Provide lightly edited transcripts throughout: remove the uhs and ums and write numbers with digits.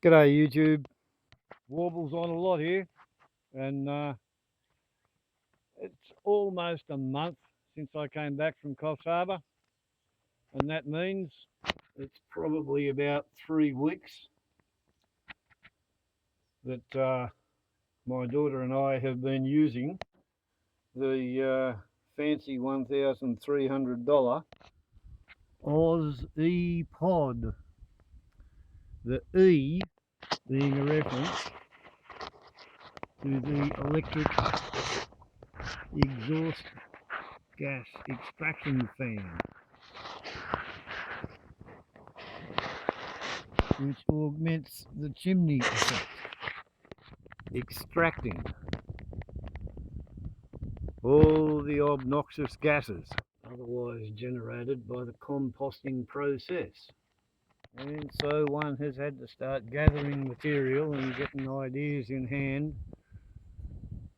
G'day YouTube. Warbles on a lot here, and it's almost a month since I came back from Coffs Harbour, and that means it's probably about 3 weeks that my daughter and I have been using the fancy $1,300 Oz E Pod. The E being a reference to the electric exhaust gas extraction fan, which augments the chimney effect, extracting all the obnoxious gases otherwise generated by the composting process. And so one has had to start gathering material and getting ideas in hand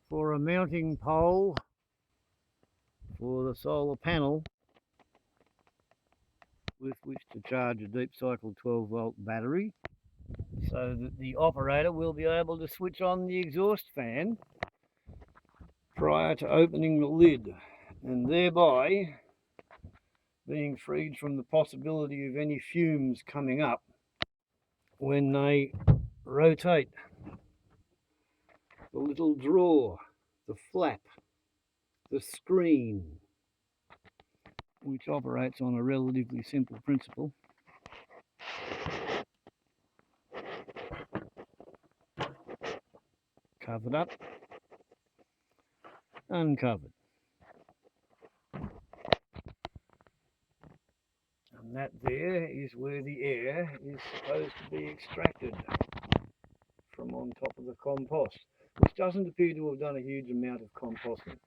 for a mounting pole for the solar panel with which to charge a deep cycle 12-volt battery, so that the operator will be able to switch on the exhaust fan prior to opening the lid, and thereby being freed from the possibility of any fumes coming up when they rotate the little drawer, the flap, the screen, which operates on a relatively simple principle. Covered up, uncovered. And that there is where the air is supposed to be extracted from on top of the compost, which doesn't appear to have done a huge amount of composting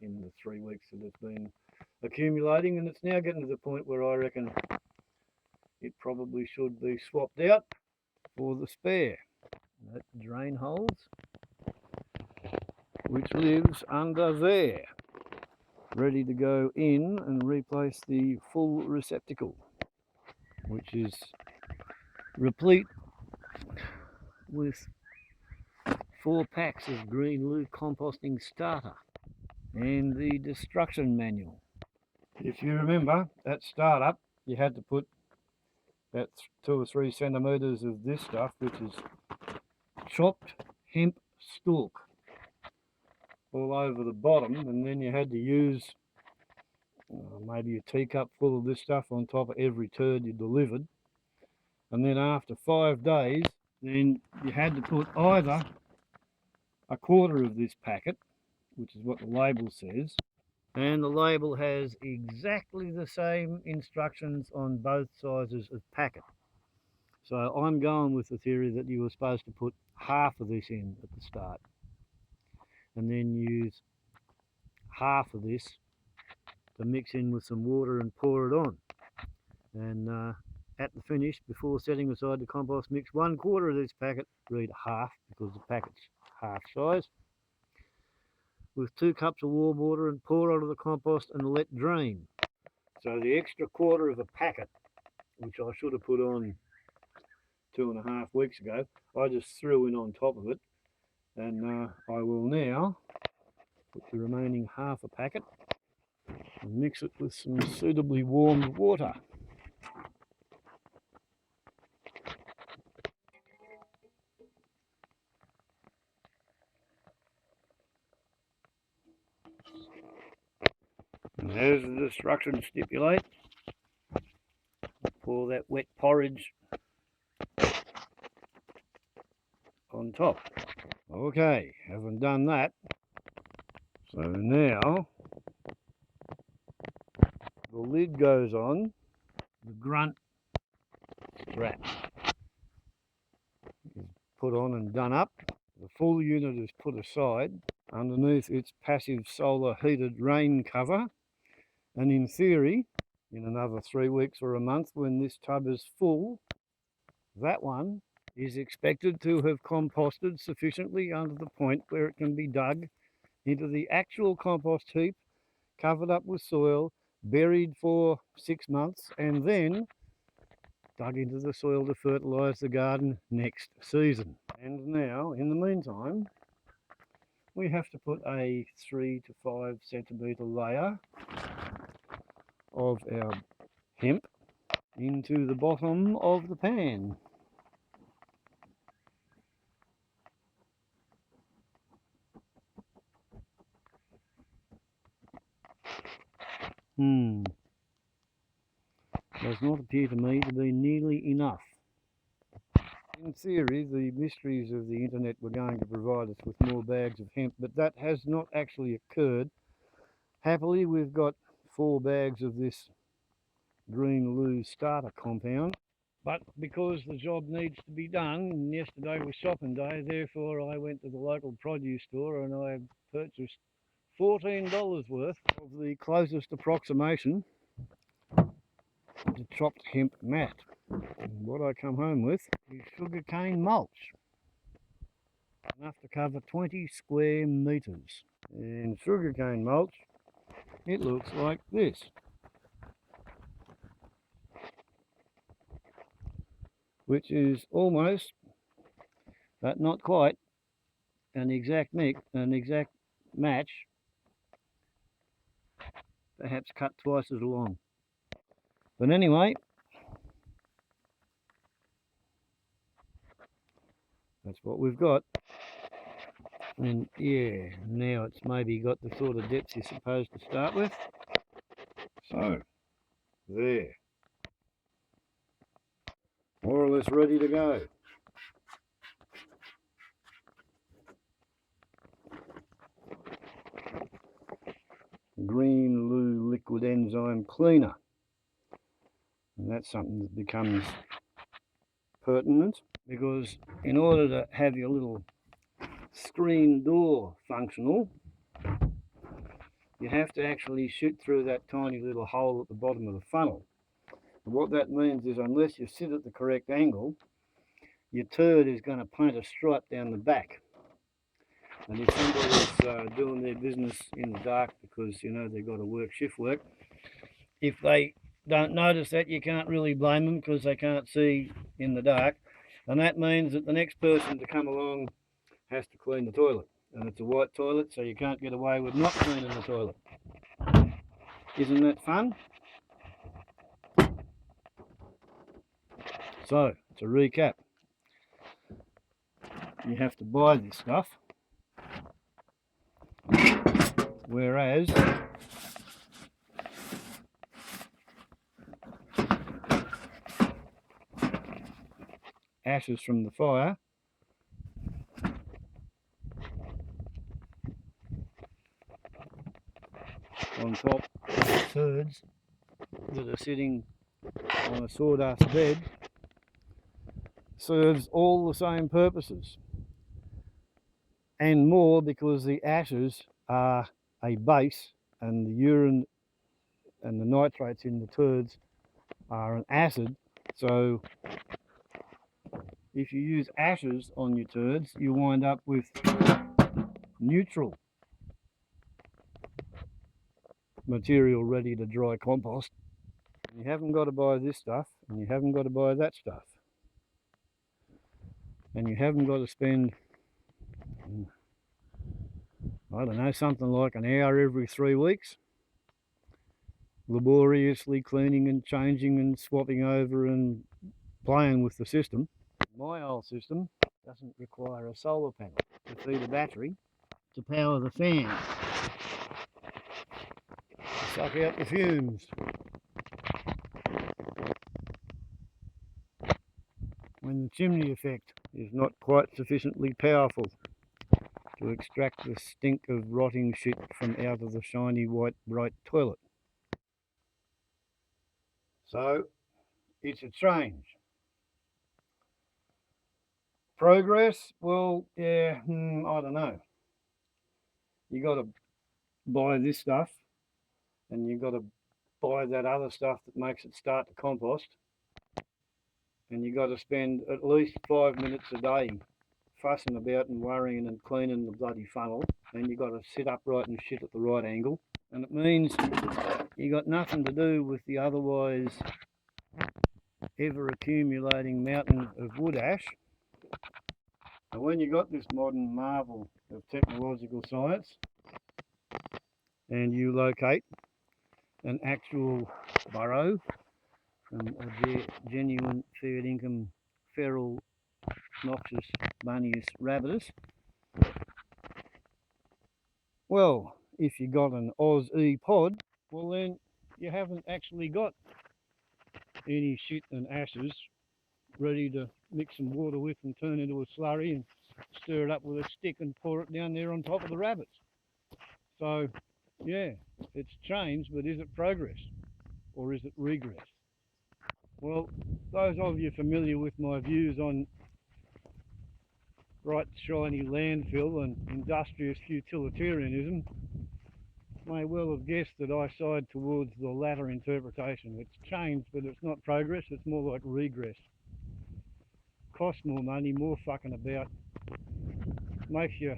in the 3 weeks that it's been accumulating, and it's now getting to the point where I reckon it probably should be swapped out for the spare. That drain holes, which lives under there, ready to go in and replace the full receptacle, which is replete with 4 packs of Green Lou composting starter and the destruction manual. If you remember, at startup you had to put about 2 or 3 centimetres of this stuff, which is chopped hemp stalk, all over the bottom, and then you had to use maybe a teacup full of this stuff on top of every turd you delivered. And then after 5 days, then you had to put either a quarter of this packet, which is what the label says, and the label has exactly the same instructions on both sizes of packet. So I'm going with the theory that you were supposed to put half of this in at the start, and then use half of this to mix in with some water and pour it on. And at the finish, before setting aside the compost mix, 1/4 of this packet, read half because the packet's half size, with 2 cups of warm water, and pour onto the compost and let drain. So the extra quarter of a packet, which I should have put on 2.5 weeks ago, I just threw in on top of it, and I will now put the remaining half a packet and mix it with some suitably warmed water. And as the instructions stipulate, pour that wet porridge on top. Okay, having done that, so now the lid goes on, the grunt strap is put on and done up, the full unit is put aside underneath its passive solar heated rain cover, and in theory, in another 3 weeks or a month, when this tub is full, that one is expected to have composted sufficiently under the point where it can be dug into the actual compost heap, covered up with soil, buried for 6 months, and then dug into the soil to fertilise the garden next season. And now, in the meantime, we have to put a 3 to 5 centimetre layer of our hemp into the bottom of the pan. Does not appear to me to be nearly enough. In theory, the mysteries of the internet were going to provide us with more bags of hemp, but that has not actually occurred. Happily, we've got 4 bags of this green loo starter compound, but because the job needs to be done, and yesterday was shopping day, therefore I went to the local produce store and I purchased $14 worth of the closest approximation to chopped hemp mat. And what I come home with is sugarcane mulch, enough to cover 20 square metres. And sugarcane mulch, it looks like this. Which is almost, but not quite, an exact match, perhaps cut twice as long. But anyway, that's what we've got. And yeah, now it's maybe got the sort of depth you're supposed to start with. So, there. More or less ready to go. Green loo liquid enzyme cleaner. And that's something that becomes pertinent, because in order to have your little screen door functional, you have to actually shoot through that tiny little hole at the bottom of the funnel. And what that means is, unless you sit at the correct angle, your turd is going to paint a stripe down the back. And if somebody's doing their business in the dark because, you know, they've got to work shift work, if they don't notice that, you can't really blame them because they can't see in the dark. And that means that the next person to come along has to clean the toilet. And it's a white toilet, so you can't get away with not cleaning the toilet. Isn't that fun? So, to recap, you have to buy this stuff, whereas ashes from the fire on top of turds that are sitting on a sawdust bed serves all the same purposes and more, because the ashes are a base and the urine and the nitrates in the turds are an acid. So if you use ashes on your turds, you wind up with neutral material ready to dry compost. You haven't got to buy this stuff, and you haven't got to buy that stuff, and you haven't got to spend, I don't know, something like an hour every 3 weeks laboriously cleaning and changing and swapping over and playing with the system. My old system doesn't require a solar panel to feed a battery to power the fan, to suck out the fumes. When the chimney effect is not quite sufficiently powerful to extract the stink of rotting shit from out of the shiny white bright toilet. So it's a change. Progress? Well, yeah, I don't know. You got to buy this stuff, and you got to buy that other stuff that makes it start to compost, and you got to spend at least 5 minutes a day fussing about and worrying and cleaning the bloody funnel, and you got to sit upright and shit at the right angle, and it means you got nothing to do with the otherwise ever accumulating mountain of wood ash. And when you got this modern marvel of technological science and you locate an actual burrow from a genuine fair income feral noxious Bunyas rabitus, well, if you got an Oz-E pod, well then you haven't actually got any shit and ashes ready to mix some water with and turn into a slurry and stir it up with a stick and pour it down there on top of the rabbits. So yeah, it's change, but is it progress or is it regress? Well, those of you familiar with my views on bright shiny landfill and industrious utilitarianism may well have guessed that I side towards the latter interpretation. It's change, but it's not progress, it's more like regress. Costs more money, more fucking about, makes you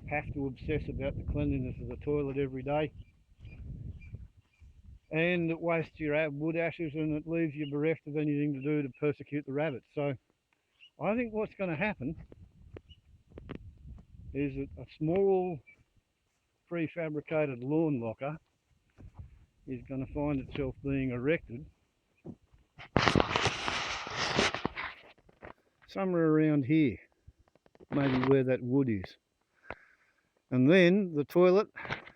have to obsess about the cleanliness of the toilet every day, and it wastes your wood ashes and it leaves you bereft of anything to do to persecute the rabbits. So I think what's going to happen is that a small prefabricated lawn locker is going to find itself being erected somewhere around here, maybe where that wood is. And then the toilet,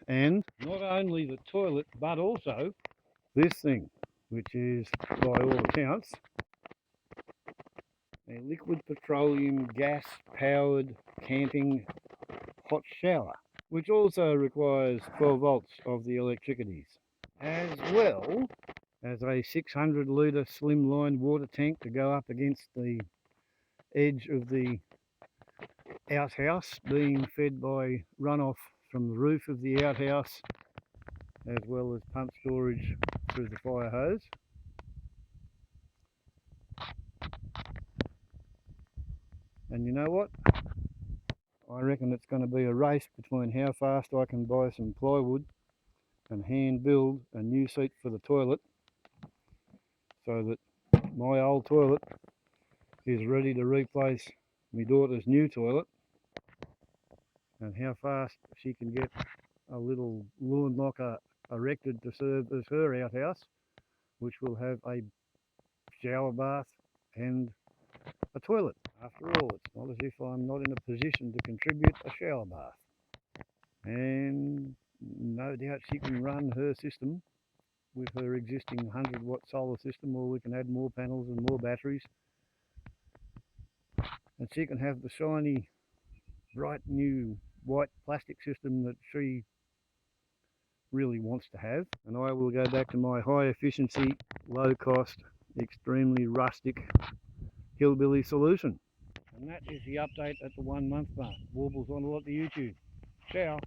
and not only the toilet but also this thing, which is by all accounts a liquid petroleum gas powered camping hot shower, which also requires 12 volts of the electricities, as well as a 600 litre slimline water tank to go up against the edge of the outhouse, being fed by runoff from the roof of the outhouse, as well as pump storage through the fire hose. And you know what? I reckon it's going to be a race between how fast I can buy some plywood and hand build a new seat for the toilet so that my old toilet is ready to replace my daughter's new toilet, and how fast she can get a little lawn locker erected to serve as her outhouse, which will have a shower bath and a toilet. After all, it's not as if I'm not in a position to contribute a shower bath. And no doubt she can run her system with her existing 100-watt solar system, or we can add more panels and more batteries, and she can have the shiny, bright new white plastic system that she really wants to have, and I will go back to my high efficiency, low cost, extremely rustic hillbilly solution. And that is the update at the 1 month mark. Warbles on a lot to YouTube. Ciao.